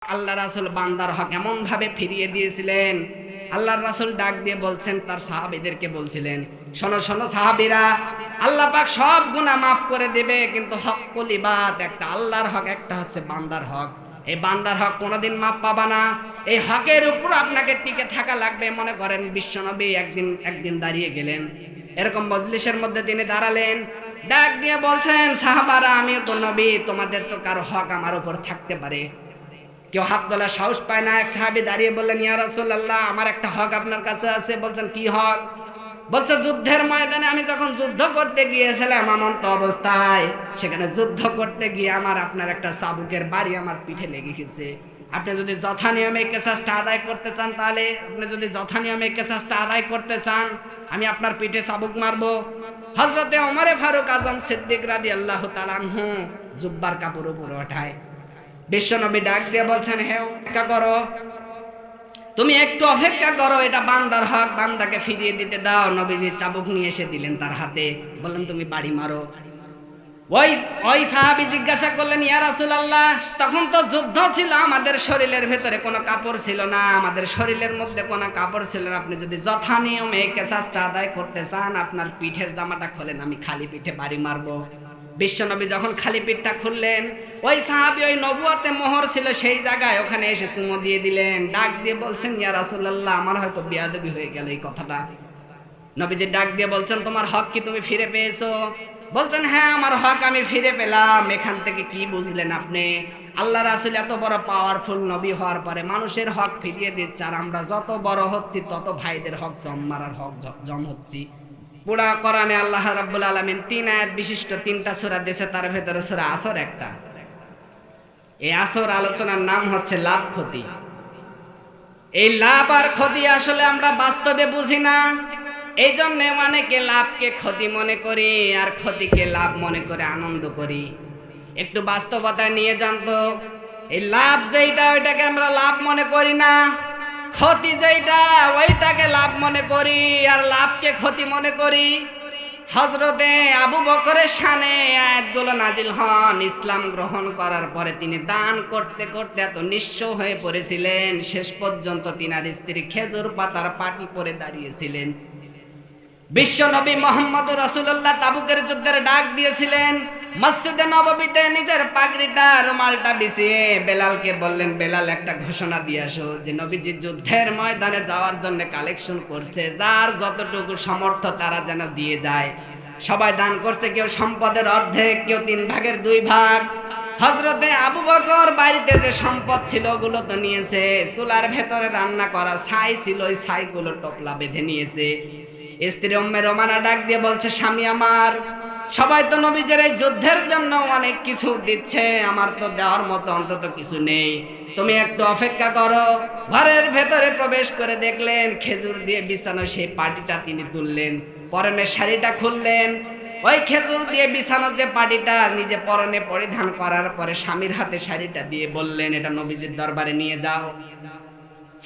আল্লাহ রাসূল বান্দার হক এমন ভাবে ফিরিয়ে দিয়েছিলেন। আল্লাহর রাসূল ডাক দিয়ে বলছেন, তার সাহাবীদেরকে বলছিলেন, শোনো শোনো সাহাবীরা, আল্লাহ পাক সব গুনাহ মাফ করে দেবে, কিন্তু হক্কুল ইবাদ, একটা আল্লাহর হক, একটা হচ্ছে বান্দার হক। এই বান্দার হক কোনোদিন মাফ পাবা না। এই হকের উপর আপনাকে টিকে থাকা লাগবে। মনে করেন বিশ্বনবী একদিন দাঁড়িয়ে গেলেন, এরকম মজলিসের মধ্যে তিনি দাঁড়ালেন, ডাক দিয়ে বলছেন, সাহাবারা, আমি তো নবী, তোমাদের তো কারো হক আমার উপর থাকতে পারে। কেউ হাত তোলার সাহস পায় না। এক সাহাবী দাঁড়িয়ে বললেন, ইয়া রাসূলুল্লাহ, আমার একটা হক আপনার কাছে আছে। বলছেন, কি হক? বলছে, যুদ্ধের ময়দানে আমি যখন যুদ্ধ করতে গিয়েছিলাম এমন্ত অবস্থায়, সেখানে যুদ্ধ করতে গিয়ে আপনার একটা চাবুকের বাড়ি আমার পিঠে লেগে গেছে। আপনি যদি যথা নিয়মে কেসাসটা আদায় করতে চান, তাহলে আমি আপনার পিঠে চাবুক মারবো। হযরতে ওমরে ফারুক আজম সিদ্দিক রাদিয়াল্লাহু তাআলা আনহু জুব্বার কাপড় উপরে ওঠায়। বিশ্বনবী ডাক দিয়ে বলছেন, হে অপেক্ষা করো, তুমি একটু অপেক্ষা করো, এটা বান্দার হক, বান্দাকে ফিরিয়ে দিতে দাও। নবীজি চাবুক নিয়ে এসে দিলেন তার হাতে, বললেন, তুমি বাড়ি মারো। ওই সাহাবী জিজ্ঞাসা করলেন, ইয়া রাসূলুল্লাহ, তখন তো যুদ্ধ ছিল, আমাদের শরীরের ভেতরে কোনো কাপড় ছিল না, আমাদের শরীরের মধ্যে কোনো কাপড় ছিল না, আপনি যদি যথা নিয়মে কেসাসটা আদায় করতে চান, আপনার পিঠের জামাটা খোলেন, আমি খালি পিঠে বাড়ি মারবো। বিশ্বনবী যখন খালি পিঠটা খুললেন, ওই সাহাবী, ওই নবুয়তে মোহর ছিল সেই জায়গায়, ওখানে এসে চুমো দিয়ে দিলেন। ডাক দিয়ে বলছেন, ইয়া রাসূলুল্লাহ, আমার হয়তো বেয়াদবি হয়ে গেল এই কথাটা। নবীজি ডাক দিয়ে বলছেন, তোমার হক কি তুমি ফিরে পেয়েছো? বলছেন, হ্যাঁ, আমার হক আমি ফিরে পেলাম। এখান থেকে কি বুঝলেন আপনি? আল্লাহ রাসূল এত বড় পাওয়ারফুল নবী হওয়ার পরে মানুষের হক ফিরিয়ে দিচ্ছে, আর আমরা যত বড় হচ্ছি তত ভাইদের হক জম মারার হক জম হচ্ছি। পুরা কোরআনে আল্লাহ রাব্বুল আলামিন 3 আয়াত বিশিষ্ট 3টা সূরা দিয়েছে, তার ভেতরে সূরা আসর একটা। এই আসর আলোচনার নাম হচ্ছে লাভ ক্ষতি। এই লাভ আর ক্ষতি আসলে আমরা বাস্তবে বুঝি না, এই জন্য অনেকে লাভকে ক্ষতি মনে করি আর ক্ষতিকে লাভ মনে করে আনন্দ করি। একটু বাস্তবতা নিয়ে জানতো, এই লাভ যেইটা ওইটাকে আমরা লাভ মনে করি না, ক্ষতি যেইটা ওইটাকে লাভ মনে করি, আর লাভকে ক্ষতি মনে করি। হযরতে আবু বকরের শানে আয়াতগুলো নাজিল হন। ইসলাম গ্রহণ করার পরে তিনি দান করতে করতে এত নিঃস্ব হয়ে পড়েছিলেন, শেষ পর্যন্ত তিনার স্ত্রী খেজুর পাতার পাটি পরে দাঁড়িয়েছিলেন। বিশ্বনবী মুহাম্মদুর রাসূলুল্লাহ তাবুকের যুদ্ধের ডাক দিয়েছিলেন। মসজিদে নববীতে নিজের পাগড়িটা, রুমালটা বিছিয়ে বেলালকে বললেন, বেলাল, একটা ঘোষণা দিয়ে আসো যে নবীজি যুদ্ধের ময়দানে যাওয়ার জন্য কালেকশন করছে, যার যতটুকু সামর্থ্য তারা যেন দিয়ে যায়। সবাই দান করছে, কেউ সম্পদের অর্ধেক, কেউ 3 ভাগের 2 ভাগ। হযরতে আবু বকর বাড়িতে যে সম্পদ ছিল ওগুলো তো নিয়েছে, চুলার ভেতরে রান্না করা ছাই ছিল, ওই ছাইগুলো টপলা বেঁধে নিয়েছে। স্ত্রী উম্মে রোমানা ডাক দিয়ে বলছে, স্বামী আমার, সবাই তো নবীজের এই যুদ্ধের জন্য অনেক কিছু দিচ্ছে, আমার তো দেওয়ার মতো অন্তত কিছু নেই, তুমি একটু অপেক্ষা করো। ঘরের ভেতরে প্রবেশ করে দেখলেন খেজুর দিয়ে বিছানো সেই পাটিটা তিনি তুললেন, পরনের শাড়িটা খুললেন, ওই খেজুর দিয়ে বিছানো যে পাটিটা নিজে পরনে পরিধান করার পরে স্বামীর হাতে শাড়িটা দিয়ে বললেন, এটা নবীজির দরবারে নিয়ে যাও।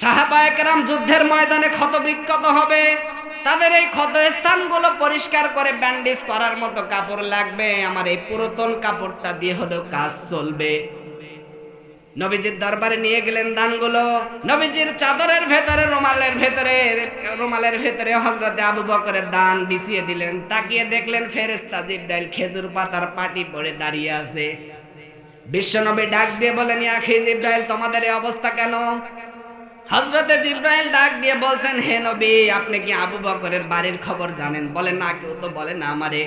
সাহাবায়ে কেরাম যুদ্ধের ময়দানে ক্ষতবিক্ষত হবে, তাদের এই ক্ষত স্থানগুলো পরিষ্কার করে ব্যান্ডেজ করার মতো কাপড় লাগবে, আমার এই পুরাতন কাপড়টা দিয়ে হলেও কাজ চলবে। নবীজির দরবারে নিয়ে গেলেন দানগুলো। নবীজির চাদরের ভেতরে, রুমালের ভেতরে হযরতে আবু বকরের দান বিছিয়ে দিলেন। তাকিয়ে দেখলেন ফেরেশতা জিবরাইল খেজুর পাতার পাটি পরে দাঁড়িয়ে আছে। বিশ্বনবী ডাক দিয়ে বলেন, ইয়া আখি জিবরাইল, তোমাদের এই অবস্থা কেন? হযরতে জিবরাইল ডাক দিয়ে বলছেন, হে নবী, আপনি কি আবু বকরের বাড়ির খবর জানেন? বলেন, না, কেউ তো বলে না আমারে।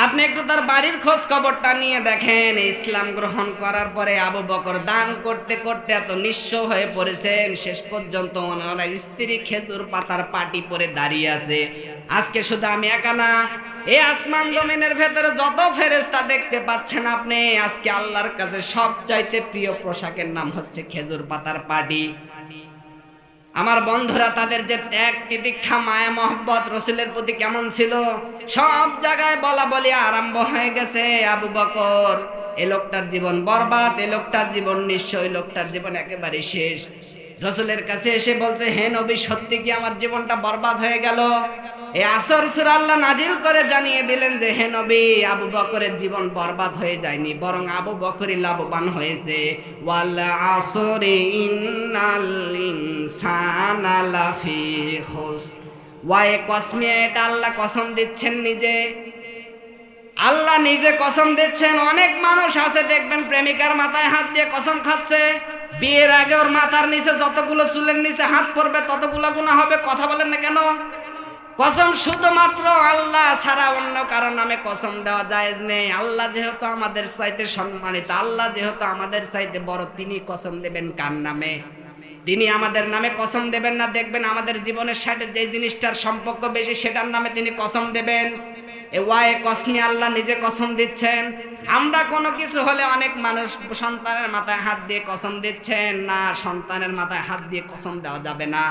আপনি একটু তার বাড়ির খোঁজ খবরটা নিয়ে দেখেন। ইসলাম গ্রহণ করার পরে আবু বকর দান করতে করতে এত নিঃস্ব হয়ে পড়েছেন, শেষ পর্যন্ত ওনার স্ত্রী খেজুর পাতার পাটি পরে দাঁড়িয়ে আছে। আজকে শুধু আমি একা না, এই আসমান জমিনের ভেতরে যত ফেরেশতা দেখতে পাচ্ছেন আপনি, আজকে আল্লাহর কাছে সবচাইতে প্রিয় পোশাকের নাম হচ্ছে খেজুর পাতার পাটি। আমার বন্ধুরা, তাদের যে ত্যাগ, তিতিক্ষা, মায়া, মহব্বত রাসূলের প্রতি কেমন ছিল, সব জায়গায় বলা বলি আরম্ভ হয়ে গেছে। আবু বকর, এই লোকটার জীবন বরবাদ, এই লোকটার জীবন নিঃস্ব, এই লোকটার জীবন একেবারে শেষ। রাসূলের কাছে এসে বলছে, হে নবী, সত্যি কি আমার জীবনটা বরবাদ হয়ে গেল? এই আসর সূরা আল্লাহ নাজিল করে জানিয়ে দিলেন যে হে নবী, আবু বকরের জীবন বরবাদ হয়ে যায়নি, বরং আবু বকরই লাভবান হয়েছে। ওয়াল আসরি ইন্নাল ইনসানা লাফি খুসর। ওয়ায়ে কসমিয়া, এটা আল্লাহ কসম দিচ্ছেন নিজে, আল্লাহ নিজে কসম দিচ্ছেন। অনেক মানুষ আছে দেখবেন প্রেমিকার মাথায় হাত দিয়ে কসম খাচ্ছে, বিয়ের আগে ওর মাথার নিচে যতগুলো চুলের নিচে হাত পড়বে ততগুলো গুনাহ হবে। কথা বলেন না কেন? কসম শুধুমাত্র আল্লাহ ছাড়া অন্য কারো নামে কসম দেওয়া জায়েজ নেই। আল্লাহ যেহেতু আমাদের চাইতে সম্মানিত, আল্লাহ যেহেতু আমাদের চাইতে বড়, তিনি কসম দেবেন কার নামে? তিনি আমাদের নামে কসম দেবেন না। দেখবেন আমাদের জীবনের সাথে যে জিনিসটার সম্পর্ক বেশি সেটার নামে তিনি কসম দেবেন। এ ওয়ায়ে কসমি, আল্লাহ নিজে কসম দিচ্ছেন। আমরা কোনো কিছু হলে অনেক মানুষ সন্তানের মাথায় হাত দিয়ে কসম দিচ্ছেন, না সন্তানের মাথায় হাত দিয়ে কসম দেওয়া যাবে না।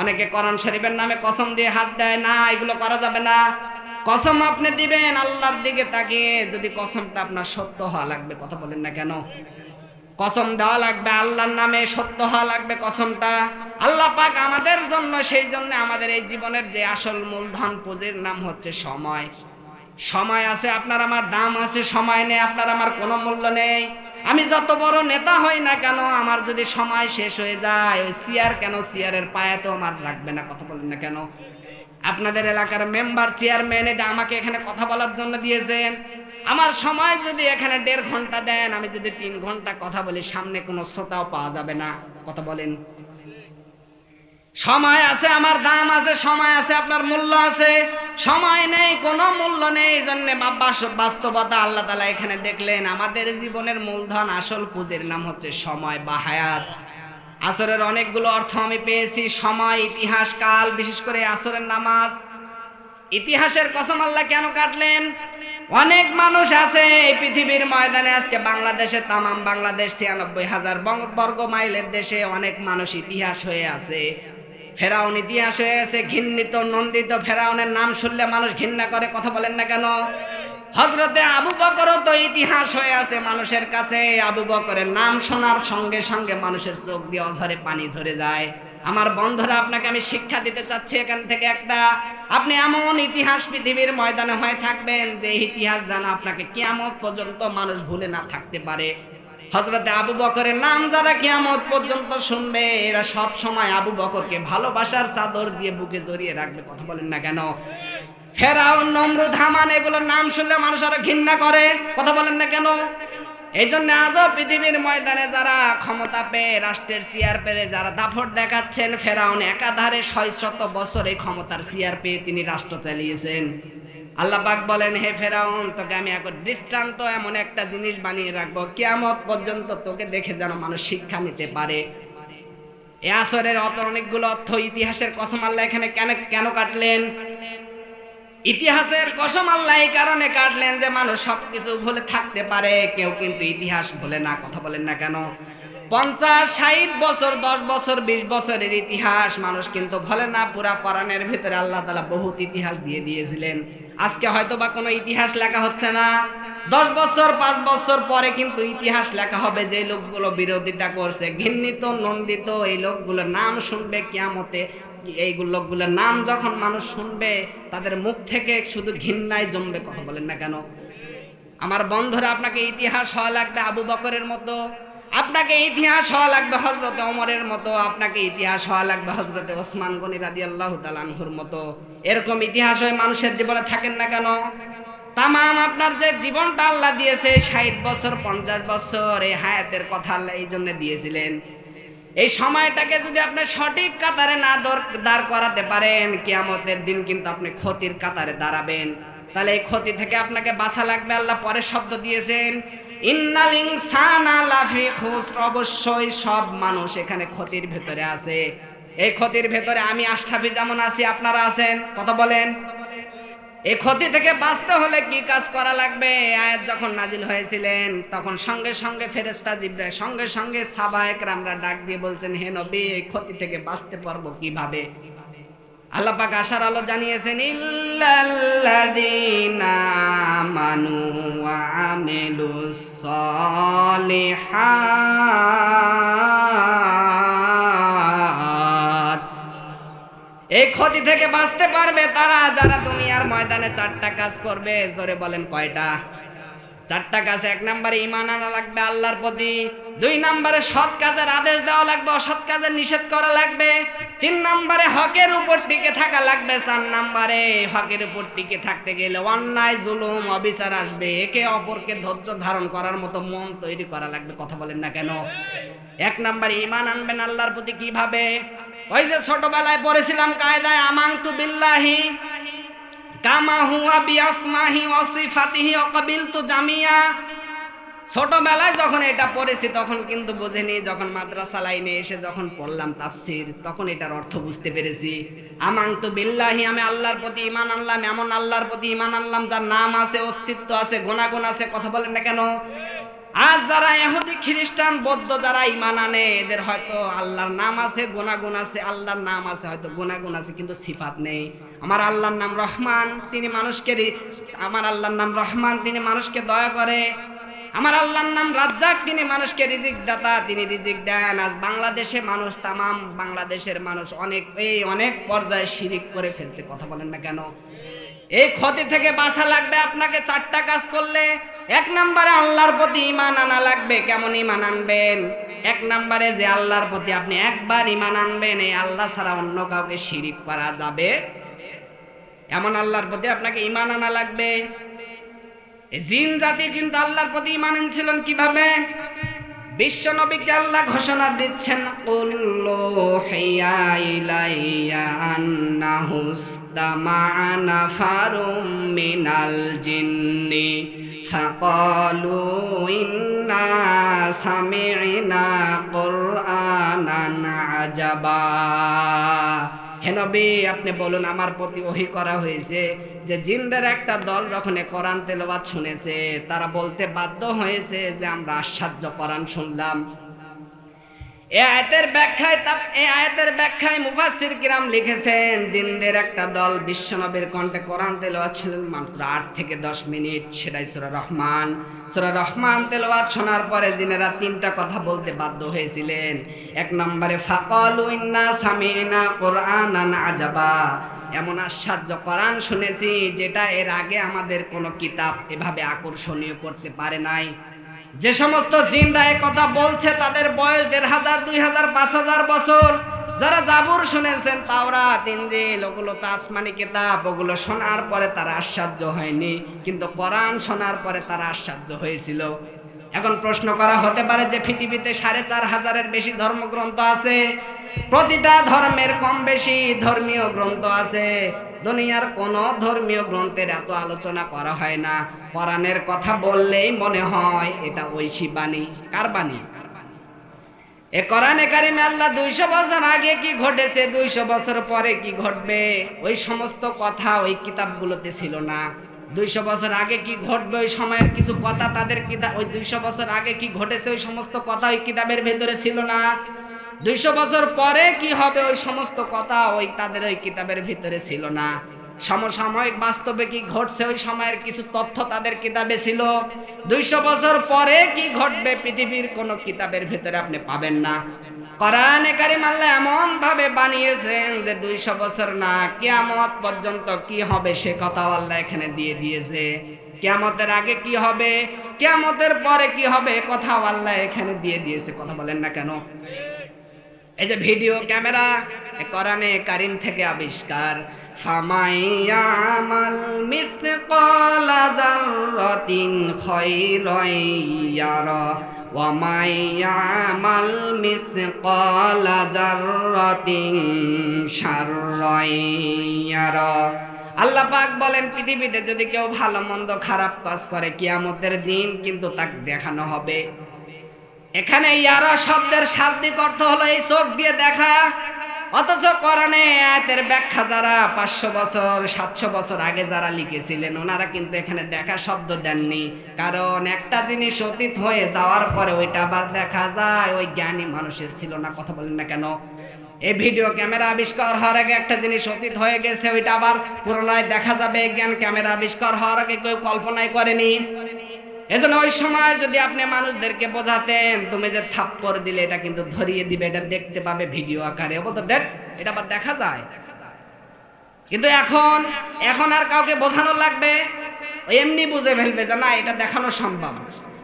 অনেকে কোরআন শরীফের নামে কসম দিয়ে হাত দেয়, না এগুলো করা যাবে না। কসম আপনি দিবেন আল্লাহর দিকে তাকিয়ে, যদি কসমটা আপনার সত্য হওয়া লাগবে। কথা বলেন না কেন? কসম দেওয়া লাগবে আল্লাহর নামে, সত্য হওয়া লাগবে কসমটা। আল্লাহ পাক আমাদের জন্য, সেই জন্য আমাদের এই জীবনের যে আসল মূলধন পুঁজির নাম হচ্ছে সময়। সময় আছে, আপনার আমার দাম আছে, সময় নেই আপনার আমার কোনো মূল্য নেই। আমি যত বড় নেতা হই না কেন, আমার যদি সময় শেষ হয়ে যায়, ওই চেয়ার কেন, চেয়ারের পায়ে তো আমার রাখবে না। কথা বলেন না কেন? আপনাদের এলাকার মেম্বার, চেয়ারম্যান, এটা আমাকে এখানে কথা বলার জন্য দিয়েছেন। আমার সময় যদি এখানে 1.5 ঘন্টা দেন, আমি যদি 3 ঘন্টা কথা বলি, সামনে কোনো শ্রোতাও পাওয়া যাবে না। কথা বলেন। সময় আছে, আমার দাম আছে, সময় আছে, আপনার মূল্য আছে। সময় নেই, কোনো মূল্য নেই। এই জন্য বাস্তবতা আল্লাহ তাআলা এখানে দেখলেন আমাদের জীবনের মূলধন, আসল পুঁজির নাম হচ্ছে সময় বা হায়াত। আসরের অনেকগুলো অর্থ আমি পেয়েছি, সময়, ইতিহাস, কাল, বিশেষ করে আসরের নামাজ। ইতিহাসের কসম আল্লাহ কেন কাটলেন? অনেক মানুষ আছে এই পৃথিবীর ময়দানে, আজকে বাংলাদেশে, তামাম বাংলাদেশ 96,000 বর্গ মাইলের দেশে অনেক মানুষ ইতিহাস হয়ে আছে। ফেরাউন ইতিহাস হয়ে আছে, ঘৃণিত নন্দিত ফেরাউনের নাম শুনলে মানুষ ঘৃণা করে। কথা বলেন না কেন? হযরতে আবু বকরও তো ইতিহাস হয়ে আছে মানুষের কাছে। আবু বকরের নাম শোনার সঙ্গে সঙ্গে মানুষের চোখ দিয়ে অঝরে পানি ঝরে যায়। আমার বন্ধুরা, আপনাকে আমি শিক্ষা দিতে চাচ্ছি এখান থেকে একটা, আপনি এমন ইতিহাস পৃথিবীর ময়দানে হয়ে থাকবেন যে ইতিহাস জানা আপনাকে কিয়ামত পর্যন্ত মানুষ ভুলে না থাকতে পারে। হযরতে আবু বকরের নাম যারা কিয়ামত পর্যন্ত শুনবে, এরা সব সময় আবু বকরকে ভালোবাসার চাদর দিয়ে বুকে জড়িয়ে রাখবে। কথা বলেন না কেন? ফেরাউন, নমরুদ, হামান, এগুলোর নাম শুনলে মানুষ আরো ঘৃণা করে। কথা বলেন না কেন? এই জন্য আজও পৃথিবীর ময়দানে যারা ক্ষমতা পেয়ে, রাষ্ট্রের চেয়ার পেয়ে যারা দাপট দেখাচ্ছেন, ফেরাউন একাধারে 600 বছর এই ক্ষমতার চেয়ার পেয়ে তিনি রাষ্ট্র চালিয়েছেন। আল্লাহ পাক বলেন, হে ফেরাউন, তোকে আমি এখন দৃষ্টান্ত এমন একটা জিনিস বানিয়ে রাখবো, কিয়ামত পর্যন্ত তোকে দেখে যেন মানুষ শিক্ষা নিতে পারে। এ আসরের অনেকগুলো অর্থ, ইতিহাসের কসম আল্লাহ এখানে কেন কাটলেন? ইতিহাসের কসম আল্লাহ এই কারণে কাটলেন যে মানুষ সবকিছু ভুলে থাকতে পারে, কেউ কিন্তু ইতিহাস ভুলে না। কথা বলেন না কেন? 50, 60 বছর, 10 বছর, 20 বছরের ইতিহাস মানুষ কিন্তু ভুলে না। পুরা কোরআনের ভিতরে আল্লাহ তাআলা বহুত ইতিহাস দিয়ে দিয়েছিলেন। আজকে হয়তো বা কোনো ইতিহাস লেখা হচ্ছে না, 10 বছর, 5 বছর পরে কিন্তু ইতিহাস লেখা হবে। যে লোকগুলো বিরোধিতা করছে, ঘৃণিত নন্দিত, এই লোকগুলোর নাম শুনবে কিয়ামতে। এই লোকগুলোর নাম যখন মানুষ শুনবে, তাদের মুখ থেকে শুধু ঘৃণায় জমবে। কথা বলেন না কেন? আমার বন্ধুরা, আপনাকে ইতিহাস হওয়া লাগবে আবু বকরের মতো, আপনাকে ইতিহাস হওয়া লাগবে হযরতে ওমরের মতো, আপনাকে ইতিহাস হওয়া লাগবে হযরতে ওসমান গনি রাদিয়াল্লাহু তাআলা আনহুর মতো। এরকম ইতিহাস হয়ে মানুষের জীবনে থাকেন না কেন? তামাম আপনার যে জীবনটা আল্লাহ দিয়েছে, 60 বছর, 50 বছর, এই হায়াতের কথা আল্লাহ এই জন্য দিয়েছিলেন। এই সময়টাকে যদি আপনি সঠিক কাতারে না দাঁড় করাতে পারেন, কিয়ামতের দিন কিন্তু আপনি ক্ষতির কাতারে দাঁড়াবেন। তাহলে এই ক্ষতি থেকে আপনাকে বাঁচা লাগবে। আল্লাহ পরের শব্দ দিয়েছেন, ইন্নাল ইনসানা লাফি খুসর, অবশ্যই সব মানুষ এখানে ক্ষতির ভেতরে আছে। এই ক্ষতির ভেতরে আমি আশরাফি যেমন আছি, আপনারা আছেন। কথা বলেন। এই ক্ষতি থেকে বাঁচতে হলে কি কাজ করা লাগবে? আয়াত যখন নাজিল হয়েছিলেন, তখন সঙ্গে সঙ্গে ফেরেশতা জিবরাইল, সঙ্গে সঙ্গে সাহাবায়ে কেরামরা ডাক দিয়ে বলছেন, হে নবী, এই ক্ষতি থেকে বাঁচতে পারবো কিভাবে? আল্লাহ পাক আশার আলো জানিয়েছেন, ইল্লাল্লাযীনা আমানু ওয়া আমিলুস সলিহাত। এই ক্ষতি থেকে বাঁচতে পারবে তারা যারা দুনিয়ার ময়দানে 4টা কাজ করবে। জোরে বলেন কয়টা? 4টা কাজ। 1 নম্বরে ঈমান আনা লাগবে আল্লাহর প্রতি, 2 নম্বরে সৎ কাজের আদেশ দেওয়া লাগবে, অসৎ কাজের নিষেধ করা লাগবে, 3 নম্বরে হকের উপর টিকে থাকা লাগবে, 4 নম্বরে হকের উপর টিকে থাকতে গেলে অন্যায় জুলুম অবিচার আসবে, একে অপরকে ধৈর্য ধারণ করার মতো মন তৈরি করা লাগবে। কথা বলেন না কেন? 1 নম্বরে ঈমান আনবেন আল্লাহর প্রতি কিভাবে? ওই যে ছোটবেলায় পড়েছিলাম কায়দায়, আমানতু বিল্লাহি কামা হুয়া বিআসমাহি ওয়া সিফাতিহি ওয়া কাবিলতু জামিয়া। ছোটবেলায় যখন এটা পড়েছি তখন কিন্তু বুঝিনি, যখন মাদ্রাসা লাইনে এসে যখন পড়লাম তাফসীর তখন এটার অর্থ বুঝতে পেরেছি। আমানতু বিল্লাহি, আমি আল্লাহর প্রতি ঈমান আনলাম, এমন আল্লাহর প্রতি ঈমান আনলাম যার নাম আছে, অস্তিত্ব আছে, গুণাগুণ আছে। কথা বলেন না কেন? আজ যারা ইহুদি খ্রিস্টান বৌদ্ধ যারা ঈমান আনে, এদের হয়তো আল্লাহর নাম আছে, গুণাগুণ আছে, আল্লাহর নাম আছে, হয়তো গুণাগুণ আছে, কিন্তু সিফাত নেই। আমার আল্লাহর নাম রহমান, তিনি মানুষকে মানুষকে দয়া করে। আমার আল্লাহর নাম রাজ্জাক, তিনি মানুষকে রিজিক দাতা, তিনি রিজিক দেন। আজ বাংলাদেশে মানুষ, তামাম বাংলাদেশের মানুষ অনেক পর্যায়ে শিরিক করে ফেলছে। কথা বলেন না কেন? এই ক্ষতি থেকে বাঁচা লাগবে আপনাকে 4টা কাজ করলে। 1 নম্বরে আল্লাহর প্রতি ঈমান আনা লাগবে। কেমন ঈমান আনবেন? 1 নম্বরে যে আল্লাহর প্রতি আপনি একবার ঈমান আনবেন, এই আল্লাহ ছাড়া অন্য কাউকে শিরিক করা যাবে এমন আল্লাহর প্রতি আপনাকে ঈমান আনা লাগবে। জিন জাতি কিন্তু আল্লাহর প্রতি ঈমান আনছিলেন কিভাবে? বিশ্ব নবীকে আল্লাহ ঘোষণা দিচ্ছেন, কুল্লু হিয়া ইলাইয়া আন্নাহুস্তামা'a নাফারুম মিনাল জিন্নি ফাকালু ইন্না সামি'না কুরআনান আজাবা। হে নবী, আপনি বলুন আমার প্রতি ওহী করা হয়েছে যে জিনদের একটা দল যখন কোরআন তেলাওয়াত শুনেছে, তারা বলতে বাধ্য হয়েছে যে আমরা আশ্চর্য কোরআন শুনলাম। এই আয়াতের ব্যাখ্যায় মুফাসসির কিরাম লিখেছেন, জিনদের একটা দল বিশ্বনবীর কণ্ঠে কোরআন তেলাওয়াত ছিলেন মাত্র 8 থেকে 10 মিনিট, সেটাই সূরা রহমান। সূরা রহমান তেলাওয়াত শোনার পরে জিনেরা 3টা কথা বলতে বাধ্য হয়েছিলেন। 1 নম্বরে ফাকালু ইন্না সামি'না কুরআনান আজাবা, এমন আশ্চর্য কোরআন শুনেছি যেটা এর আগে আমাদের কোনো কিতাব এভাবে আকর্ষণীয় করতে পারে নাই। যে সমস্ত জিনরা এই কথা বলছে তাদের বয়স 1500, 2000, 5000 বছর। যারা জাবুর শুনেছেন, তাওরাত, ইনজিল, ওগুলো তো আসমানি কিতাব, ওগুলো শোনার পরে তারা আশ্চর্য হয়নি, কিন্তু কোরআন শোনার পরে তারা আশ্চর্য হয়েছিল। এখন প্রশ্ন করা হতে পারে যে পৃথিবীতে 4500-এর বেশি ধর্মগ্রন্থ আছে, প্রতিটা ধর্মের কম বেশি ধর্মীয় গ্রন্থ আছে, দুনিয়ার কোন ধর্মীয় গ্রন্থের এত আলোচনা করা হয় না। কোরআনের কথা বললেই মনে হয় এটা ঐশী বাণী। কার বাণী? এ কোরআনে কারিমে আল্লাহ 200 বছর আগে কি ঘটেছে, 200 বছর পরে কি ঘটবে, ওই সমস্ত কথা ওই কিতাবগুলোতে ছিল না। 200 বছর আগে কি ঘটবে ওই সময়ের কিছু কথা তাদের কিতাব, ওই 200 বছর আগে কি ঘটেছে ওই সমস্ত কথা ওই কিতাবের ভেতরে ছিল না। 200 বছর পরে কি হবে ওই সমস্ত কথা তাদের ওই কিতাবের ভিতরে ছিল না। সমসাময়িক বাস্তবে কি ঘটছে ওই সময়ের কিছু তথ্য তাদের কিতাবে ছিল। 200 বছর পরে কি ঘটবে পৃথিবীর কোন কিতাবের ভিতরে আপনি পাবেন না। কোরআনে কারীম আল্লাহ এমন ভাবে বানিয়েছেন যে 200 বছর না, কিয়ামত পর্যন্ত কি হবে সে কথা আল্লাহ এখানে দিয়ে দিয়েছে। কিয়ামতের আগে কি হবে, কিয়ামতের পরে কি হবে, কথা আল্লাহ এখানে দিয়ে দিয়েছে। কথা বলেন না কেন? এই যে ভিডিও ক্যামেরা কোরআনে কারীম থেকে আবিষ্কার। ফামাইয়ামাল মিসকালা যাররাতিন খায়রান ইয়ারা ওয়া মাইয়ামাল মিসকালা যাররাতিন শাররান ইয়ারা। আল্লাহ পাক বলেন, পৃথিবীতে যদি কেউ ভালো মন্দ খারাপ কাজ করে, কিয়ামতের দিন কিন্তু তাকে দেখানো হবে। এখানে ইয়ারা শব্দের শাব্দিক অর্থ হলো এই চোখ দিয়ে দেখা, অথচ কোরআনে আয়াতের ব্যাখ্যা যারা 500 বছর 700 বছর আগে যারা লিখেছিলেন ওনারা কিন্তু এখানে দেখা শব্দ দেননি। কারণ একটা জিনিস অতীত হয়ে যাওয়ার পরে ওইটা আবার দেখা যায়, ওই জ্ঞানী মানুষের ছিল না। কথা বলেন না কেন? এই ভিডিও ক্যামেরা আবিষ্কার হওয়ার আগে একটা জিনিস অতীত হয়ে গেছে, ওইটা আবার পুনরায় দেখা যাবে। জ্ঞান ক্যামেরা আবিষ্কার হওয়ার আগে কেউ কল্পনাই করেনি। এজন্য ওই সময় যদি আপনি মানুষদেরকে বোঝাতেন, তুমি যে থাপ্পড় দিলে এটা কিন্তু ধরিয়ে দিবে, এটা দেখতে পাবে ভিডিও আকারে, বলতো দেখ এটা আবার দেখা যায়। কিন্তু এখন আর কাউকে বোঝানো লাগবে, এমনি বুঝে ফেলবে যে না এটা দেখানো সম্ভব।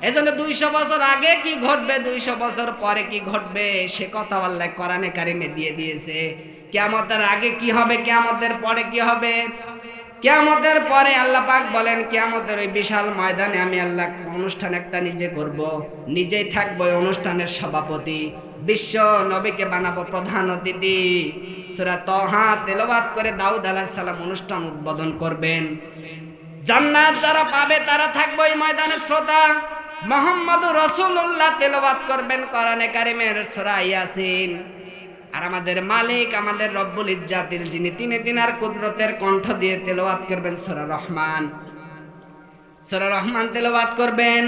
এজন্য 200 বছর আগে কি ঘটবে, 200 বছর পরে কি ঘটবে, সে কথা আল্লাহ কোরআনে কারিমে দিয়ে দিয়েছে। কিয়ামতের আগে কি হবে, কিয়ামতের পরে কি হবে। কিয়ামতের পরে আল্লাহ পাক বলেন, কিয়ামতের ওই বিশাল ময়দানে আমি আল্লাহ অনুষ্ঠান একটা নিজে করব, নিজেই থাকবো ওই অনুষ্ঠানের সভাপতি, বিশ্ব নবীকে বানাবো প্রধান অতিথি। সূরা তাহা তেলাওয়াত করে দাউদ আলাইহিস সালাম অনুষ্ঠান উদ্বোধন করবেন। জান্নাত যারা পাবে তারা থাকবে ওই ময়দানের শ্রোতা। মুহাম্মদুর রাসূলুল্লাহ তেলাওয়াত করবেন কোরআনে কারিমের সূরা ইয়াসিন। আর আমাদের মালিক, আমাদের রব্বুল ইজ্জাতিল যিনি তিনার কুদরতের কণ্ঠ দিয়ে তেলাওয়াত করবেন সূরা রহমান। সূরা রহমান তেলাওয়াত করবেন।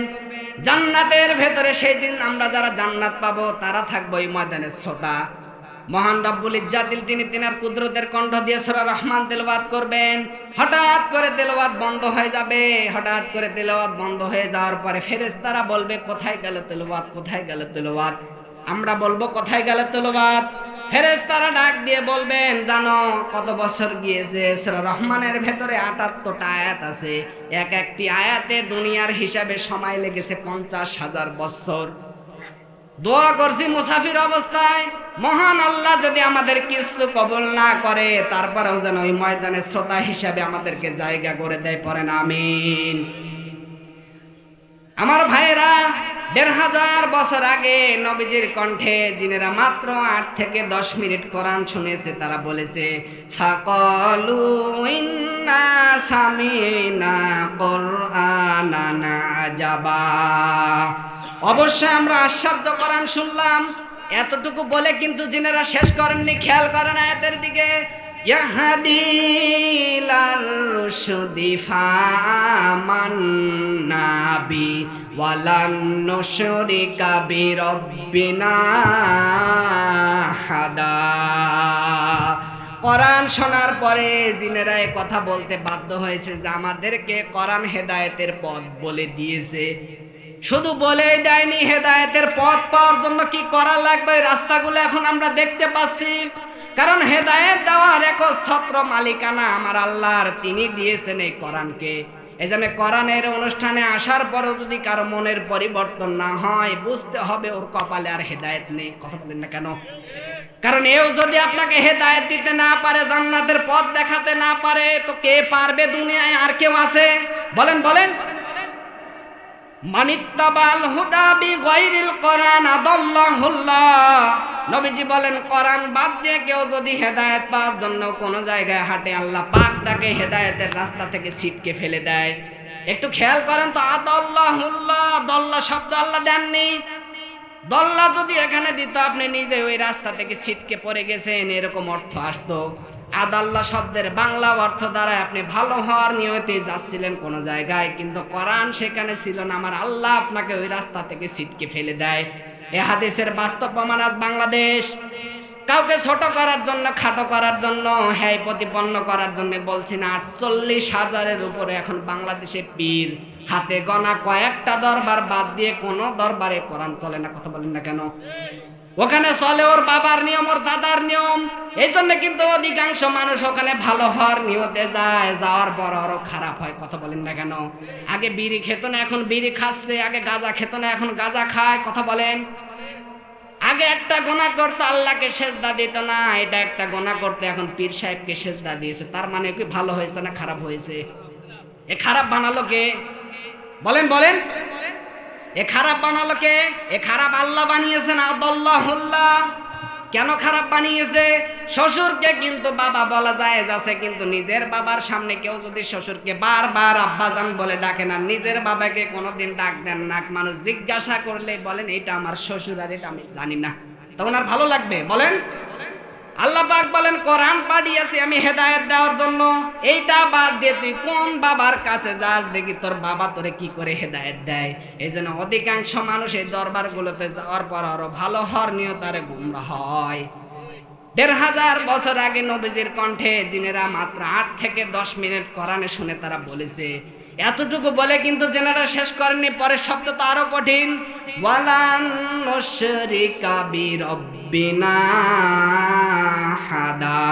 জান্নাতের ভেতরে সেই দিন আমরা যারা জান্নাত পাবো তারা থাকবো এই ময়দানের শ্রোতা। মহান রব্বুল ইজ্জাতিল তিনি তিনার কুদরতের কণ্ঠ দিয়ে সূরা রহমান তেলাওয়াত করবেন। হঠাৎ করে তেলাওয়াত বন্ধ হয়ে যাবে। হঠাৎ করে তেলাওয়াত বন্ধ হয়ে যাওয়ার পরে ফেরেশতারা বলবে কোথায় গেল তেলাওয়াত, কোথায় গেল তেলাওয়াত। আমরা বলবো কোথায় গেল তেলাওয়াত। ফেরেশতারা ডাক দিয়ে বলবেন জানো কত বছর গিয়েছে। সূরা রহমানের ভেতরে 78টা আয়াত আছে। এক একটি আয়াতে দুনিয়ার হিসাবে সময় লেগেছে 50,000 বছর। দোয়া করছি মুসাফির অবস্থায়, মহান আল্লাহ যদি আমাদের কিছু কবুল না করে তারপরেও যেন ওই ময়দানে শ্রোতা হিসাবে আমাদেরকে জায়গা করে দেয়, পড়েন আমিন। আমার ভাইয়েরা, 1500 বছর আগে নবীজির কণ্ঠে জিনেরা মাত্র 8 থেকে 10 মিনিট কোরআন শুনেছে, তারা বলেছে ফাকালু ইন্না সামিনা কুরআনান আজাবা, অবশ্যই আমরা আশ্চর্য কোরআন শুনলাম। এতটুকু বলে কিন্তু জিনেরা শেষ করেননি, খেয়াল করেন আয়াতের দিকে। ইয়াহদি ইলার রুশদি ফামান্না বি ওয়ালান নুশরিকা বিরাব্বিনা আহাদা। কোরআন শোনার পরে জিনেরা এই কথা বলতে বাধ্য হয়েছে যে আমাদেরকে কোরআন হেদায়েতের পথ বলে দিয়েছে। শুধু বলেই দেয়নি, হেদায়েতের পথ পাওয়ার জন্য কি করা লাগবে এই রাস্তাগুলো এখন আমরা দেখতে পাচ্ছি। কারণ হেদায়েত দেওয়ার একচ্ছত্র মালিকানা আমার আল্লাহর, তিনি দিয়েছেন এই কোরআনকে। এজন্য কোরআনের অনুষ্ঠানে আসার পরেও যদি কারো মনের পরিবর্তন না হয় বুঝতে হবে ওর কপালে আর হেদায়েত নেই। কথা বলেন না কেন? কারণ এও যদি আপনাকে হেদায়েত দিতে না পারে, জান্নাতের পথ দেখাতে না পারে, তো কে পারবে দুনিয়ায়? আর কেউ আছে? বলেন বলেন। মানিত্তাবাল হুদা বিগাইরিল কোরআন আদাল্লাহুল্লাহ। নবীজি বলেন কোরআন বাদ দিয়ে কেউ যদি হেদায়েত পাওয়ার জন্য কোন জায়গায় হাঁটে, আল্লাহ পাক তাকে হেদায়েতের রাস্তা থেকে ছিটকে ফেলে দেয়। একটু খেয়াল করেন তো, আদাল্লাহুল্লাহ, দল্লা শব্দ আল্লাহ দেননি। দল্লা যদি এখানে দিত আপনি নিজে ওই রাস্তা থেকে ছিটকে পড়ে গেছেন, এরকম অর্থ আসতো। আদাল্লাহ শব্দের বাংলা অর্থ দ্বারা আপনি ভালো হওয়ার নিয়তে যাচ্ছিলেন কোন জায়গায়, কিন্তু কোরআন সেখানে ছিল না, আমার আল্লাহ আপনাকে ওই রাস্তা থেকে ছিটকে ফেলে দেয়। এ হাদিসের বাস্তব প্রমাণ আজ বাংলাদেশ কাউকে ছোট করার জন্য, খাটো করার জন্য, হ্যাঁ প্রতিপন্ন করার জন্য বলছি না। 48,000-এর উপরে এখন বাংলাদেশে পীর, হাতে গোনা কয়েকটা দরবার বাদ দিয়ে কোনো দরবারে কোরআন চলে না। কথা বলেন না কেন? ওখানে চলে ওর বাবার নিয়ম, ওর দাদার নিয়ম। এই জন্য কিন্তু অধিকাংশ মানুষ ওখানে ভালো হওয়ার নিয়তে যায়, যাওয়ার পর আরো খারাপ হয়। কথা বলেন না কেন? আগে বিড়ি খেত না, এখন বিড়ি খাচ্ছে। আগে গাঁজা খেত না, এখন গাঁজা খায়। কথা বলেন। আগে একটা গুনাহ করতে আল্লাহকে সেজদা দিত না, এটা একটা গুনাহ করতে এখন পীর সাহেবকে সেজদা দিয়েছে। তার মানে কি ভালো হয়েছে না খারাপ হয়েছে? এ খারাপ বানালো কে? বলেন বলেন। এ খারাপ বানালো কে? এ খারাপ আল্লাহ বানিয়েছেন, আদাল্লাহুল্লাহ। কেন খারাপ বানিয়েছে? শ্বশুরকে কিন্তু বাবা বলা যায় আছে, কিন্তু নিজের বাবার সামনে কেউ যদি শ্বশুরকে বারবার আব্বাজান বলে ডাকে না, নিজের বাবাকে কোনোদিন ডাক দেন না, মানুষ জিজ্ঞাসা করলে বলেন এটা আমার শ্বশুর আর এটা আমি জানি না, তখন আর ভালো লাগবে? বলেন। আল্লাহ পাক বলেন কোরআন পাঠিয়েছি আমি হেদায়েত দেওয়ার জন্য। এইটা বাদ দিয়ে তুই কোন বাবার কাছে যাস দেখি তোর বাবা তোরে কি করে হেদায়েত দেয়। এই জন্য অধিকাংশ মানুষ এই দরবারগুলোতে যাওয়ার পর আরো ভালো হওয়ার নিয়তে গুমরাহ হয়। 1500 বছর আগে নবীজির কণ্ঠে জিনেরা মাত্র 8 থেকে 10 মিনিট কোরআনে শুনে তারা বলেছে। এতটুকু বলে কিন্তু জেনারা শেষ করেননি, পরের শব্দ তো আরো কঠিন। ওয়ালান নুশরিকা বিরাব্বিনা আহাদা,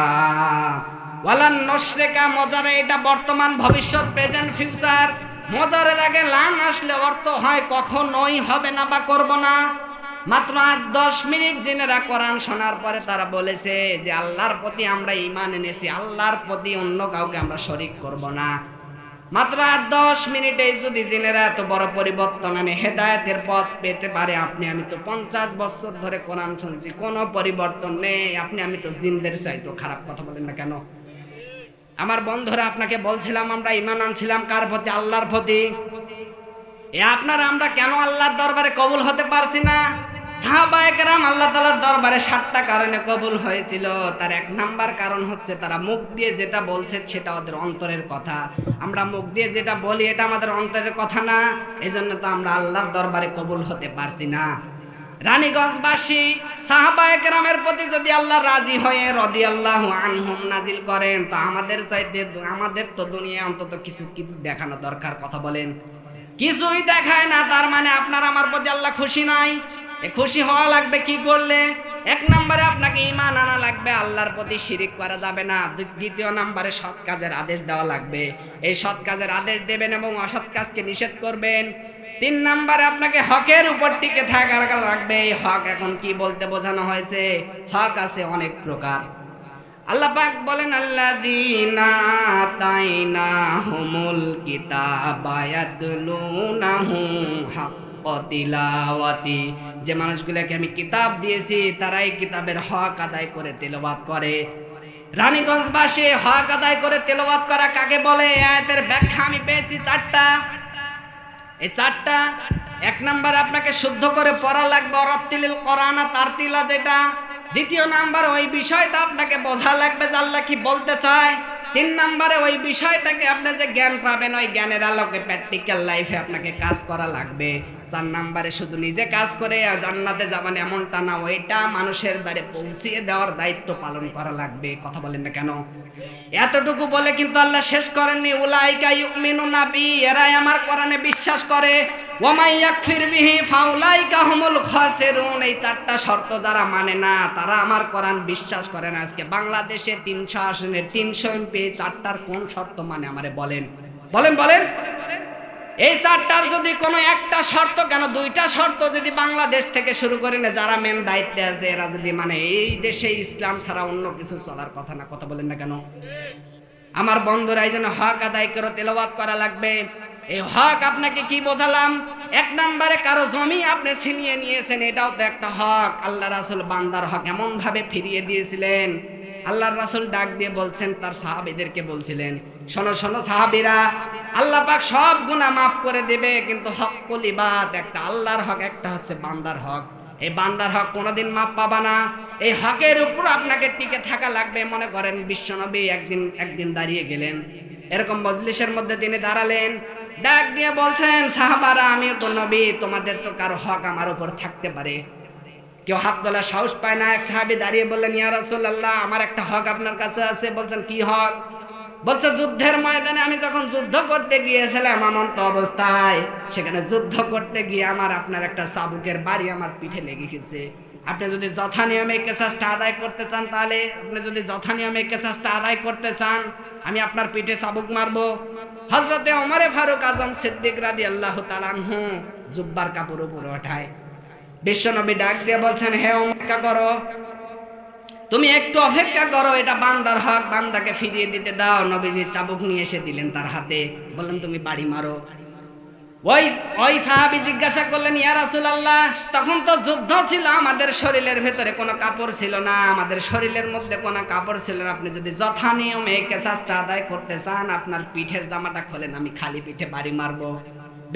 ওয়ালান নশরেকা মজারে, এটা বর্তমান, ভবিষ্যৎ, প্রেজেন্ট, ফিউচার। মজারের আগে লান আসলে অর্থ হয় কখনোই হবে না বা করব না। মাত্র ৮-১০ মিনিট জিনেরা কোরআন শোনার পরে তারা বলেছে যে আল্লাহর প্রতি আমরা ঈমান এনেছি, আল্লাহর প্রতি অন্য কাউকে আমরা শরীক করব না। মাত্র ৮-১০ মিনিটে যদি জিনেরা এত বড় পরিবর্তন আনে, হেদায়েতের পথ পেতে পারে। আপনি আমি তো ৫০ বছর ধরে কোরআন শুনছি, কোনো পরিবর্তন নেই। আপনি আমি তো জিনদের চাইতো খারাপ। কথা বলেন না কেন? আমার বন্ধুরা, আপনাকে বলছিলাম আমরা ঈমান আনছিলাম কার প্রতি? আল্লাহর প্রতি। আপনারা আমরা কেন আল্লাহর দরবারে কবুল হতে পারছি না? সাহাবায়ে কেরাম আল্লাহ তাআলার দরবারে ৭টা কারণে কবুল হয়েছিল। তার ১ নাম্বার কারণ হচ্ছে তারা মুখ দিয়ে যেটা বলছে সেটা ওদের অন্তরের কথা। আমরা মুখ দিয়ে যেটা বলি এটা আমাদের অন্তরের কথা না, এজন্য তো আমরা আল্লাহর দরবারে কবুল হতে পারছি না। রানীগঞ্জবাসী সাহাবায়ে কেরামের প্রতি যদি আল্লাহ রাজি হয়ে রাদিয়াল্লাহু আনহুম নাজিল করেন, তো আমাদের তো দুনিয়া অন্তত কিছু দেখানো দরকার। কথা বলেন, কিছুই দেখায় না, তার মানে আপনার আমার প্রতি আল্লাহ খুশি নাই। খুশি হওয়া লাগবে কি করলে? ১ নম্বরে আপনাকে ঈমান আনা লাগবে, আল্লাহর প্রতি শিরিক করা যাবে না। ২য় নম্বরে সৎ কাজের আদেশ দেওয়া লাগবে, এই সৎ কাজের আদেশ দেবেন এবং অসৎ কাজকে নিষেধ করবেন। ৩ নম্বরে আপনাকে হকের উপর টিকে থাকা লাগবে। এই হক এখন কি বলতে বোঝানো হয়েছে? হক আছে অনেক প্রকার। আল্লাহ পাক বলেন আল্লাযীনা আতাইনাহুমুল কিতাবা ইয়াতলুনাহু হাক্কা তিলাওয়াতি, যে মানুষগুলোকে আমি কিতাব দিয়েছি তারা এই কিতাবের হক আদায় করে তেলাওয়াত করে। রানীগঞ্জবাসী হক আদায় করে তেলাওয়াত করা কাকে বলে? আয়াতের ব্যাখ্যা আমি পেয়েছি ৪টা। এই ৪টা। ১ নাম্বার আপনাকে শুদ্ধ করে পড়া লাগবে, অরাত্তিলিল কোরআনা তারতিলা যেটা। ২য় নাম্বার ওই বিষয়টা আপনাকে বোঝা লাগবে যে আল্লাহ কি বলতে চায়। ৩ নাম্বারে ওই বিষয়টাকে আপনি যে জ্ঞান পাবেন ওই জ্ঞানের আলোকে প্র্যাকটিক্যাল লাইফে আপনাকে কাজ করা লাগবে। ৪ নাম্বারে শুধু নিজে কাজ করে জান্নাতে যাবেন এমনটা না, ওইটা মানুষের দ্বারে পৌঁছিয়ে দেওয়ার দায়িত্ব পালন করা লাগবে। কথা বলেন না কেন? এতটুকু বলে কিন্তু আল্লাহ শেষ করেননি। উলাইকা ইউমিনুনা বি, এরাই আমার কোরআনে বিশ্বাস করে। ওয়া মাই ইয়াকফির বিহি ফাউলাইকা হুমুল খাসিরুন, এই ৪টা শর্ত যারা মানে না তারা আমার কোরআন বিশ্বাস করে না। আজকে বাংলাদেশে ৩০০ আসনে ৩০০ এমপি ৪টার কোন শর্ত মানে আমারে বলেন, বলেন বলেন। এই ৪টার যদি কোনো একটা শর্ত, কেন ২টা শর্ত যদি বাংলাদেশ থেকে শুরু করে না যারা মেন দায়িত্বে আছে এরা যদি মানে, এই দেশে ইসলাম ছাড়া অন্য কিছু চলার কথা না। কথা বলেন না কেন? আমার বন্ধুরা, এই জন্য হক আদায় করে তেলাওয়াত করা লাগবে। এই হক আপনাকে কি বোঝালাম? ১ নম্বরে কারো জমি আপনি ছিনিয়ে নিয়েছেন, এটাও তো একটা হক। আল্লাহ রাসূল বান্দার হক এমন ভাবে ফিরিয়ে দিয়েছিলেন। আল্লাহর রাসূল ডাক দিয়ে বলছেন, তার সাহাবীদেরকে বলছিলেন, শোনো শোনো সাহাবীরা, আল্লাহ পাক সব গুনাহ মাফ করে দেবে, কিন্তু হকুল ইবাদ একটা, আল্লাহর হক একটা হচ্ছে বান্দার হক। এই বান্দার হক কোনোদিন মাফ পাবা না। এই হকের উপর আপনাকে টিকে থাকা লাগবে। মনে করেন বিশ্বনবী একদিন দাঁড়িয়ে গেলেন, এরকম মজলিসের মধ্যে তিনি দাঁড়ালেন, ডাক দিয়ে বলছেন, সাহাবারা আমিও তো নবী, তোমাদের তো কারো হক আমার উপর থাকতে পারে। কেউ হাত তোলার সাহস পায় না। এক সাহাবী দাঁড়িয়ে বললেন, ইয়া রাসূলুল্লাহ, আমার একটা হক আপনার কাছে আছে। বলছেন কি হক? বলছে যুদ্ধের ময়দানে আমি যখন যুদ্ধ করতে গিয়েছিলাম এমন্ত অবস্থায়, সেখানে যুদ্ধ করতে গিয়ে আপনার একটা চাবুকের বাড়ি আমার পিঠে লেগে গেছে। আপনি যদি যথা নিয়মে কেসাসটা আদায় করতে চান, তাহলে আমি আপনার পিঠে চাবুক মারবো। হযরতে ওমর ফারুক আজম সিদ্দিক রাদিয়াল্লাহু তাআলা আনহু জুব্বার কাপড় উপরে ওঠায়। বিশ্বনবী ডাক দিয়ে বলছেন, হে অপেক্ষা করো, তুমি একটু অপেক্ষা করো, এটা বান্দার হক, বান্দাকে ফিরিয়ে দিতে দাও। নবীজি চাবুক নিয়ে এসে দিলেন তার হাতে, বললেন তুমি বাড়ি মারো। ওই সাহাবী জিজ্ঞাসা করলেন, ইয়া রাসূলুল্লাহ, তখন তো যুদ্ধ ছিল, আমাদের শরীরের ভেতরে কোনো কাপড় ছিল না, আমাদের শরীরের মধ্যে কোনো কাপড় ছিল না, আপনি যদি যথা নিয়মে কেসাসটা আদায় করতে চান আপনার পিঠের জামাটা খোলেন, আমি খালি পিঠে বাড়ি মারবো।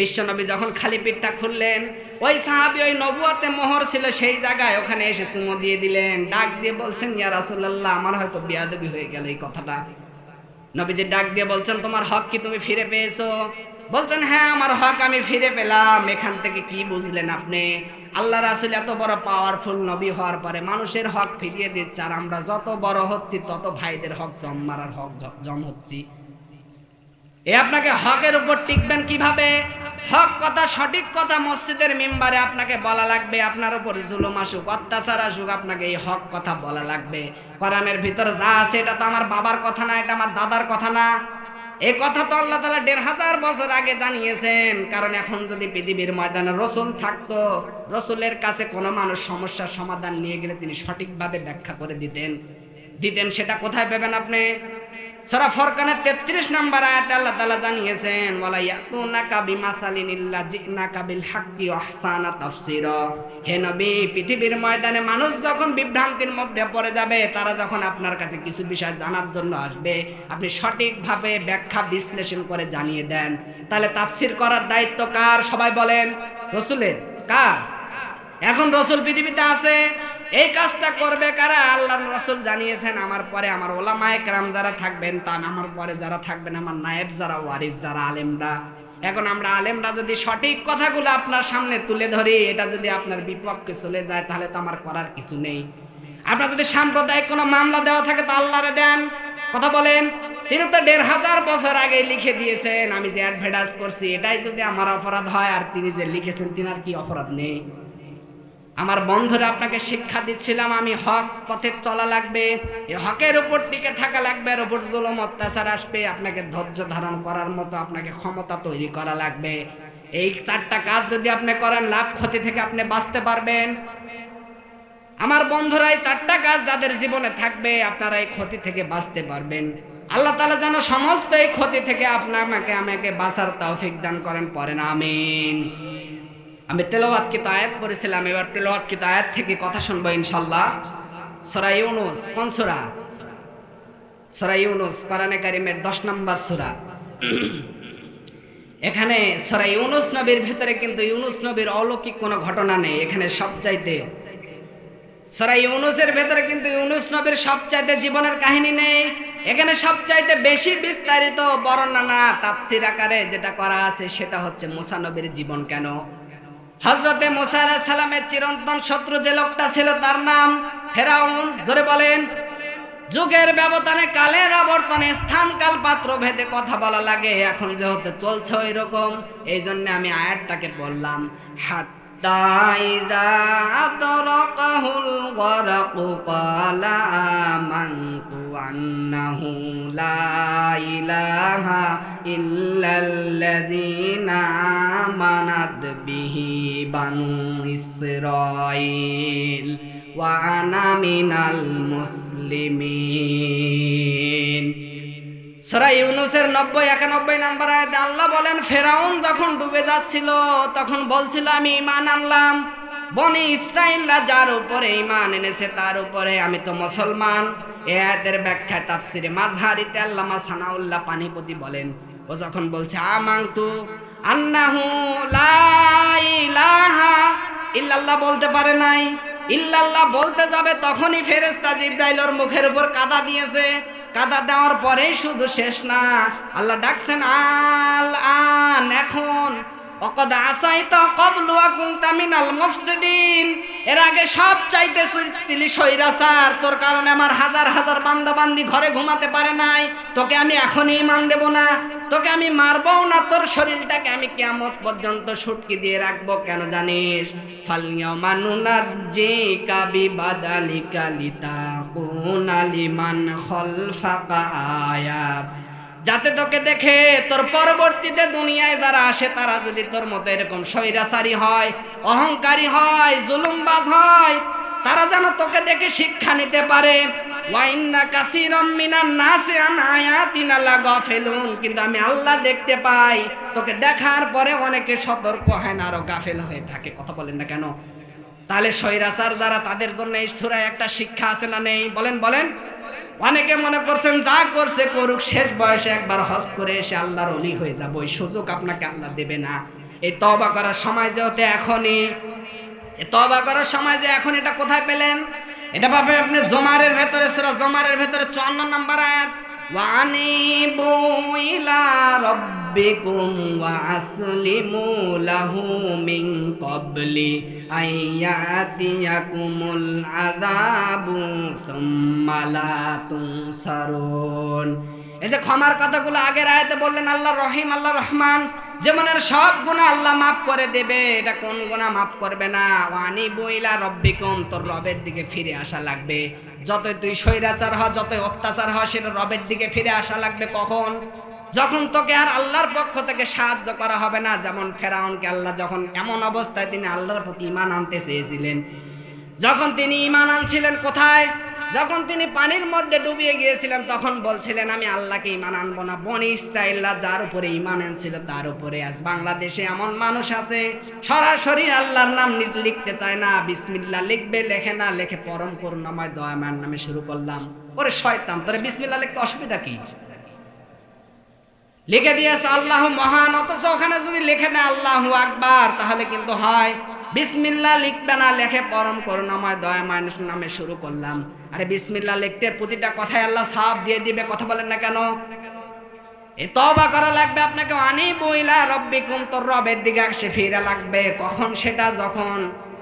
বিশ্বনবী যখন খালি পিঠটা খুললেন, ওই সাহাবী ওই নবুয়তে মোহর ছিল সেই জায়গায়, ওখানে এসে চুমো দিয়ে দিলেন। ডাক দিয়ে বলছেন, ইয়া রাসূলুল্লাহ, আমার হয়তো বেয়াদবি হয়ে গেল এই কথাটা। নবীজি ডাক দিয়ে বলছেন, তোমার হক কি তুমি ফিরে পেয়েছো? বলছেন, হ্যাঁ আমার হক আমি ফিরে পেলাম। এখান থেকে কি বুঝলেন আপনি? আল্লাহ রাসূল এত বড় পাওয়ারফুল নবী হওয়ার পরে মানুষের হক ফিরিয়ে দিচ্ছে, আর আমরা যত বড় হচ্ছি তত ভাইদের হক জম মারার হক জম হচ্ছি। আপনাকে হকের উপর টিকবেন কিভাবে? হক কথা, সঠিক কথা মসজিদের মিম্বারে আপনাকে বলা লাগবে। আপনার উপর জুলুম আসুক, অত্যাচার আসুক, আপনাকে এই হক কথা বলা লাগবে। কোরআনের ভিতর যা আছে এটা তো আমার বাবার কথা না, এটা আমার দাদার কথা না। এই কথা তো আল্লাহ তাআলা ১৫০০ বছর আগে জানিয়েছেন। কারণ এখন যদি পৃথিবীর ময়দানে রসুল থাকতো, রসুলের কাছে কোনো মানুষ সমস্যার সমাধান নিয়ে গেলে তিনি সঠিকভাবে ব্যাখ্যা করে দিতেন। সেটা কোথায় পাবেন আপনি? সূরা ফুরকানের ৩৩ নম্বর আয়াতে আল্লাহ তাআলা জানিয়েছেন, ওয়ালা ইয়াতুনাকা বিমাসালিন ইল্লা জিনাকা বিল হাক্কি ওয়া আহসানা তাফসীরা। হে নবী, পৃথিবীর ময়দানে মানুষ যখন বিভ্রান্তির মধ্যে পড়ে যাবে, তারা যখন আপনার কাছে কিছু বিষয় জানার জন্য আসবে, আপনি সঠিকভাবে ব্যাখ্যা বিশ্লেষণ করে জানিয়ে দেন। তাহলে তাফসীর করার দায়িত্ব কার? সবাই বলেন। রাসূলের। কার? এখন রাসূল পৃথিবীতে আছে, এই কাজটা করবে কারা? আল্লাহর রাসূল জানিয়েছেন, আমার পরে আমার ওলামায়ে কেরাম যারা থাকবেন, তা আমার পরে যারা থাকবেন, আমার নায়েব যারা, ওয়ারিস যারা, আলেমরা। এখন আমরা আলেমরা যদি সঠিক কথাগুলো আপনার সামনে তুলে ধরি, এটা যদি আপনার বিপক্ষে চলে যায়, তাহলে তো আমার করার কিছু নেই। আপনার যদি সাম্প্রদায়িক কোনো মামলা দেওয়া থাকে, তো আল্লাহরে দেন। কথা বলেন। তিনি তো ১৫০০ বছর আগে লিখে দিয়েছেন। আমি যে অ্যাডভার্টাইজ করছি, এটাই যদি আমার অপরাধ হয়, আর তিনি যে লিখেছেন তিনার কি অপরাধ নেই? আমার বন্ধুরা, আপনাকে শিক্ষা দিচ্ছিলাম, আমি হক পথে চলা লাগবে, এই হকের উপর টিকে থাকা লাগবে। এর উপর জুলুম অত্যাচার আসবে, আপনাকে ধৈর্য ধারণ করার মতো আপনাকে ক্ষমতা তৈরি করা লাগবে। এই 4টা কাজ যদি আপনি করেন, লাভ ক্ষতি থেকে আপনি বাঁচতে পারবেন। আমার বন্ধুরা, এই 4টা কাজ যাদের জীবনে থাকবে, আপনারা এই ক্ষতি থেকে বাঁচতে পারবেন। আল্লাহ তাআলা যেন সমস্ত এই ক্ষতি থেকে আমাকে বাঁচার তৌফিক দান করেন। পড়েন আমিন। আমি তেলাওয়াতকৃত আয়াত পড়েছিলাম, এবার তেলাওয়াতকৃত আয়াত থেকে কথা শুনবো ইনশাআল্লাহ। সূরা ইউনূস। কোন সূরা? সূরা ইউনূস, কোরআনে কারীমের 10 নম্বর সূরা। এখানে সূরা ইউনূস নবীর ভিতরে কিন্তু ইউনূস নবীর অলৌকিক কোনো ঘটনা নেই। এখানে সবচাইতে সূরা ইউনূসের ভিতরে কিন্তু ইউনূস নবীর সবচাইতে জীবনের কাহিনী নেই। এখানে সবচাইতে বেশি বিস্তারিত বর্ণনা তাফসীর আকারে যেটা করা আছে, সেটা হচ্ছে মুসা নবীর জীবন। কেন? হযরতে মুসা আলাইহিস সালামের চিরন্তন শত্রু যে লোকটা ছিল, তার নাম ফেরাউন। জোরে বলেন। যুগের ব্যবধানে, কালের আবর্তনে, স্থান কাল পাত্র ভেদে কথা বলা লাগে। এখন যেহেতু চলছে ওই রকম, এই জন্য আমি আয়াতটাকে বললাম। হাত্তা ইযা আদরাকাহুল গরাকু ক্বালা আমানতু আন্নাহু লা ইলাহা ইল্লাল্লাযীনা আমানাত বিহি বানু ইসরাঈল ওয়া আনা মিনাল মুসলিমিন। সূরা ইউনূসের 90-91 নম্বর আয়াতে আল্লাহ বলেন, ফেরাউন যখন ডুবে যাচ্ছিল, তখন বলছিল, আমি ঈমান আনলাম। বনি ইসরাঈলরা যার উপরে ঈমান এনেছে, তার উপরে আমি তো মুসলমান। এই আয়াতের ব্যাখ্যায় তাফসীরে মাযহারিতে আল্লামা সানাউল্লাহ পানিপতি বলেন, ও যখন বলছে আমানতু আন্নাহু লা ইলাহা ইল্লাল্লাহ বলতে পারে নাই, ইল্লাল্লাহ বলতে যাবে, তখনই ফেরেশতা জিবরাইলের মুখের উপর কাদা দিয়েছে। কাদা দেওয়ার পরেই শুধু শেষ না, আল্লাহ ডাকছেন, আল আন, এখন। ওয়াকাদ আসাইতা ক্বাবলু ওয়া কুনতা মিনাল মুফসিদিন, এর আগে সব চাইতে ছিলি স্বৈরাচার। তোর কারণে আমার হাজার হাজার বান্দা বান্দি ঘরে ঘুমাতে পারে নাই। তোকে আমি এখনই ঈমান দেব না, তোকে আমি মারবও না, তোর শরীরটাকে আমি কিয়ামত পর্যন্ত শুটকি দিয়ে রাখবো। কেন জানিস? ফালইয়াউমা নুনাজ্জিকা বিবাদালিকা লিতাকুনা লিমান খালফাকা আয়াত, যাতে তোকে দেখে তোর পরবর্তীতে দুনিয়ায় যারা আসে, তারা যদি তোর মতো এরকম স্বৈরাচারী হয়, অহংকারী হয়, জুলুমবাজ হয়, তারা যেন তোকে দেখে শিক্ষা নিতে পারে। ওয়া ইন্না কাসীরাম মিনান নাসি আন আয়াতিনা লাগাফিলুন, কিন্তু আমি আল্লাহ দেখতে পাই, তোকে দেখার পরে অনেকে সতর্ক হয় না, আরো গাফেল হয়ে থাকে। কথা বলেন না কেন? তাহলে স্বৈরাচার যারা, তাদের জন্য এই সূরায় একটা শিক্ষা আছে না নেই? বলেন বলেন। অনেকে মনে করছেন যা করছে করুক, শেষ বয়সে একবার হজ করে এসে আল্লাহর ওলি হয়ে যাবো, এই সুযোগ আপনাকে আল্লাহ দেবে না। এই তওবা করার সময় যেহেতু এখনই, এই তওবা করার সময় যে এখন, এটা কোথায় পেলেন? এটা পাবেন আপনি জুমারের ভেতরে, সূরা জুমারের ভেতরে 54 নম্বর আয়াত, ওয়া আনিবু ইলা রাব্বিকুম ওয়া আসলিমু লাহু মিন ক্বাবলি আইয়াতিয়াকুমুল আযাবু সুম্মা লা তুনসারুন। এই যে ক্ষমার কথাগুলো আগের আয়াতে বললেন আল্লাহ রহিম আল্লাহ রহমান, যেমনের সব গুনাহ আল্লাহ মাফ করে দেবে। এটা কোন গুনাহ মাফ করবে না? ওয়ানিবু ইলা রব্বিকুম, তোর রবের দিকে ফিরে আসা লাগবে। যতই তুই স্বৈরাচার হ, যতই অত্যাচার হ, সেটা রবের দিকে ফিরে আসা লাগবে। কখন? যখন তোকে আর আল্লাহর পক্ষ থেকে সাহায্য করা হবে না। যেমন ফেরাউনকে আল্লাহ যখন এমন অবস্থায় তিনি আল্লাহর প্রতি ঈমান আনতে চেয়েছিলেন, যখন তিনি ঈমান আনছিলেন কোথায়? যখন তিনি পানির মধ্যে ডুবিয়ে গিয়েছিলেন, তখন বলছিলেন আমি আল্লাহকে ঈমান আনবো না। বনি ইসরাঈলরা যার উপরে ঈমান আনছিল তার উপরে। আজ বাংলাদেশে এমন মানুষ আছে সরাসরি আল্লাহর নাম লিখতে চায় না, বিসমিল্লাহ লিখবে, লেখে না, লেখে পরম করুণাময় দয়াময়ের নামে শুরু করলাম। ওরে শয়তান, তোরে বিসমিল্লাহ লিখতে অসুবিধা কি? লিখে দিয়েছে আল্লাহ মহান, অথচ ওখানে যদি লিখে দেয় আল্লাহু আকবার তাহলে কিন্তু হয়। বিসমিল্লাহ লিখবে না, লেখে পরম করুণাময় দয়াময় নামে শুরু করলাম। আরে বিসমিল্লাহ লিখতে প্রতিটা কথায় আল্লাহ সাফ দিয়ে দিবে, কথা বলেন না কেন? এই তওবা করা লাগবে আপনাকে। আনিবু ইলা রব্বিকুম, তোর রবের দিকে সে ফিরে লাগবে। কখন? সেটা যখন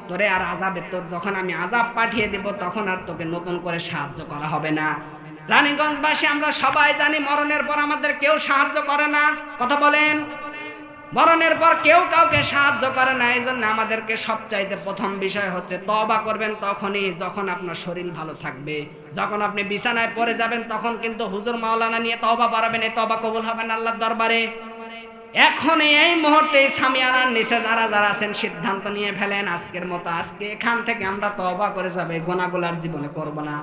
তোরে আর আযাবে, তোর যখন আমি আযাব পাঠিয়ে দেব, তখন আর তোকে নতুন করে সাহায্য করা হবে না। রানীগঞ্জবাসী আমরা সবাই জানি মরণের পর আমাদের কেউ সাহায্য করে না, কথা বলেন। মরণের পর কেউ কাউকে সাহায্য করে না। এই জন্য আমাদেরকে সবচাইতে প্রথম বিষয় হচ্ছে তওবা করবেন তখনই যখন আপনার শরীর ভালো থাকবে। যখন আপনি বিছানায় পড়ে যাবেন তখন কিন্তু হুজুর মাওলানা নিয়ে তওবা পড়াবেন, এই তওবা কবুল হবে না আল্লাহর দরবারে। এখন এই মুহূর্তে সামিয়ানার নিচে যারা যারা আছেন সিদ্ধান্ত নিয়ে ফেলেন, আজকের মতো আজকে এখান থেকে আমরা তওবা করে যাবে, গুনাহগুলো আর জীবনে করব না।